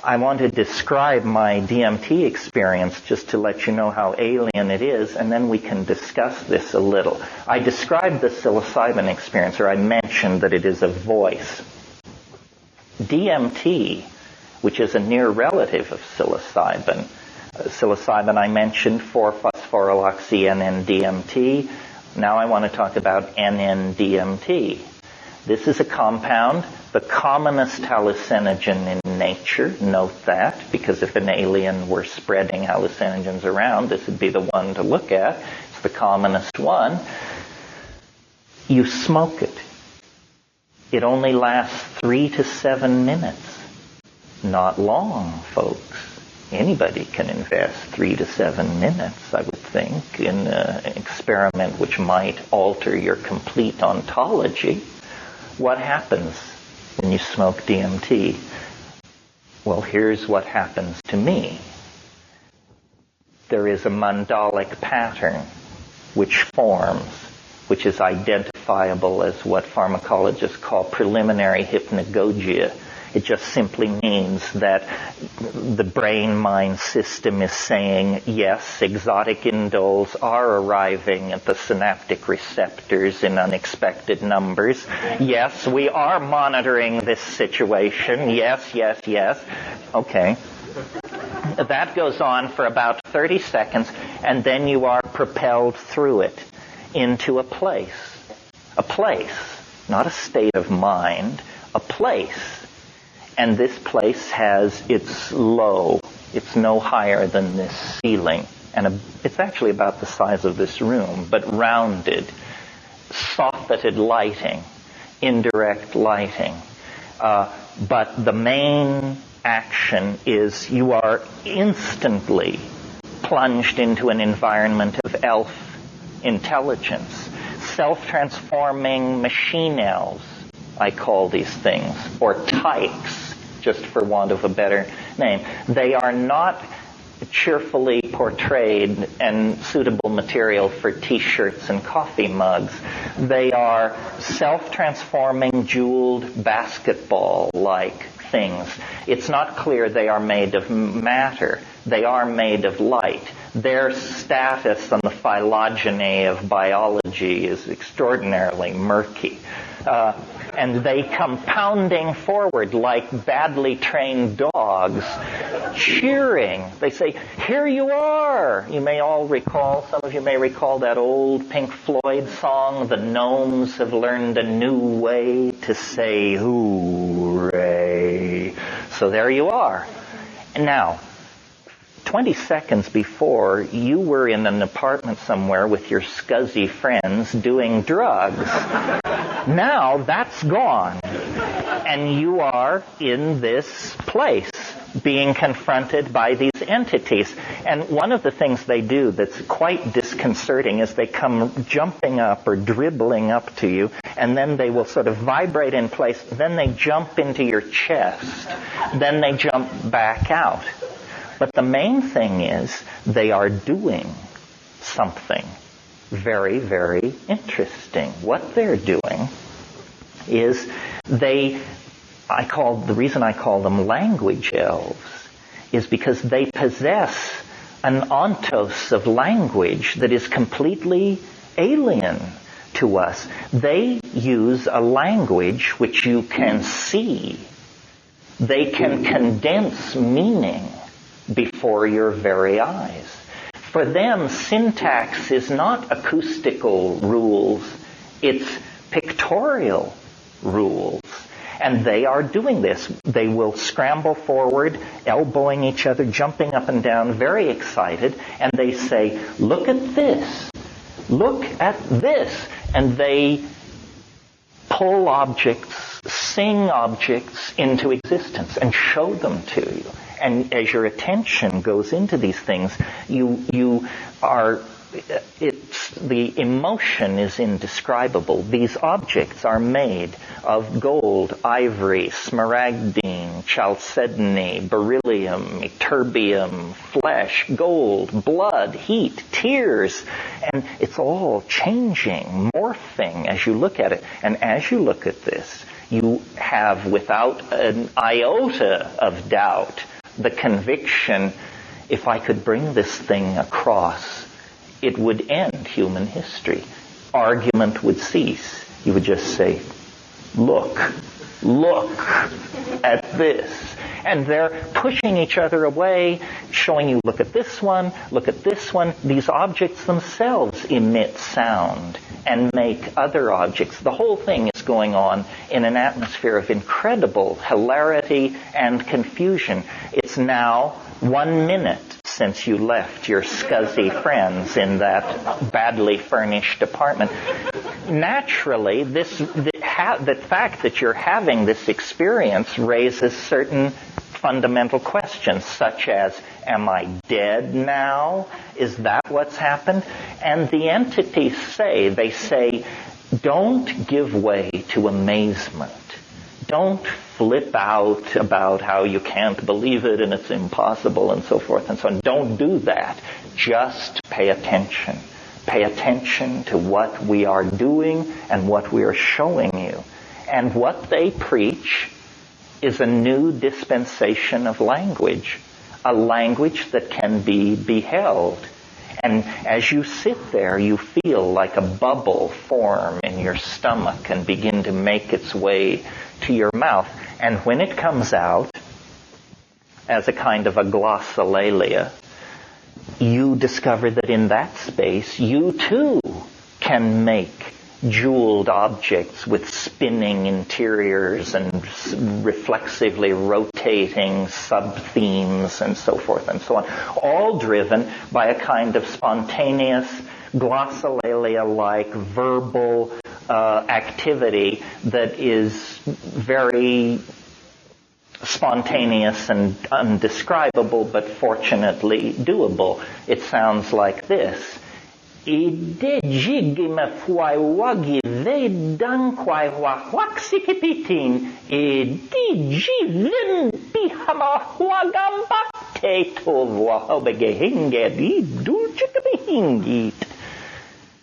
I want to describe my DMT experience just to let you know how alien it is, and then we can discuss this a little. I described the psilocybin experience, or I mentioned that it is a voice. DMT, which is a near relative of psilocybin. Psilocybin I mentioned, 4-phosphoryloxy-NN-DMT. Now I want to talk about NN-DMT. This is a compound, the commonest hallucinogen in nature. Note that, because if an alien were spreading hallucinogens around, this would be the one to look at. It's the commonest one. You smoke it. It only lasts 3 to 7 minutes. Not long, folks. Anybody can invest 3 to 7 minutes, I would think, in an experiment which might alter your complete ontology. What happens when you smoke DMT? Well, here's what happens to me. There is a mandalic pattern which forms, which is identifiable as what pharmacologists call preliminary hypnagogia. It just simply means that the brain-mind system is saying, yes, exotic indoles are arriving at the synaptic receptors in unexpected numbers. Yes, we are monitoring this situation. Yes, yes, yes. Okay. That goes on for about 30 seconds, and then you are propelled through it into a place. A place, not a state of mind, a place. And this place has its low. It's no higher than this ceiling. And it's actually about the size of this room, but rounded, soffitted lighting, indirect lighting. But the main action is you are instantly plunged into an environment of elf intelligence, self-transforming machine elves, I call these things, or tykes, just for want of a better name. They are not cheerfully portrayed and suitable material for t-shirts and coffee mugs. They are self-transforming, jeweled basketball-like things. It's not clear they are made of matter. They are made of light. Their status on the phylogeny of biology is extraordinarily murky. And they come pounding forward like badly trained dogs, cheering. They say, "Here you are!" You may all recall, some of you may recall that old Pink Floyd song, "The gnomes have learned a new way to say hooray." So there you are. And now, 20 seconds before, you were in an apartment somewhere with your scuzzy friends doing drugs. Now that's gone. And you are in this place being confronted by these entities. And one of the things they do that's quite disconcerting is they come jumping up or dribbling up to you, and then they will sort of vibrate in place. Then they jump into your chest. Then they jump back out. But the main thing is they are doing something very, very interesting. What they're doing is the reason I call them language elves is because they possess an ontos of language that is completely alien to us. They use a language which you can see. They can condense meaning before your very eyes. For them, syntax is not acoustical rules, it's pictorial rules. And they are doing this. They will scramble forward, elbowing each other, jumping up and down, very excited, and they say, "Look at this. Look at this." And they pull objects, sing objects into existence and show them to you. And as your attention goes into these things, the emotion is indescribable. These objects are made of gold, ivory, smaragdine, chalcedony, beryllium, terbium, flesh, gold, blood, heat, tears. And it's all changing, morphing as you look at it. And as you look at this, you have, without an iota of doubt, the conviction, if I could bring this thing across, it would end human history. Argument would cease. You would just say, look at this. And they're pushing each other away, showing you, look at this one, look at this one. These objects themselves emit sound and make other objects. The whole thing is going on in an atmosphere of incredible hilarity and confusion. It's now 1 minute since you left your scuzzy friends in that badly furnished apartment. Naturally, the fact that you're having this experience raises certain fundamental questions, such as, am I dead now? Is that what's happened? And the entities say, don't give way to amazement. Don't flip out about how you can't believe it and it's impossible and so forth and so on. Don't do that. Just pay attention. Pay attention to what we are doing and what we are showing you. And what they preach is a new dispensation of language, a language that can be beheld. And as you sit there, you feel like a bubble form in your stomach and begin to make its way to your mouth. And when it comes out as a kind of a glossolalia, you discover that in that space, you too can make jeweled objects with spinning interiors and reflexively rotating sub-themes and so forth and so on, all driven by a kind of spontaneous, glossolalia-like verbal activity that is very spontaneous and undescribable, but fortunately doable. It sounds like this. Ide jigime fuai wagi ve dan kwai wak sikipitin edi jivin pihama wagam bakte to wa begehinge di dulchikabihingit.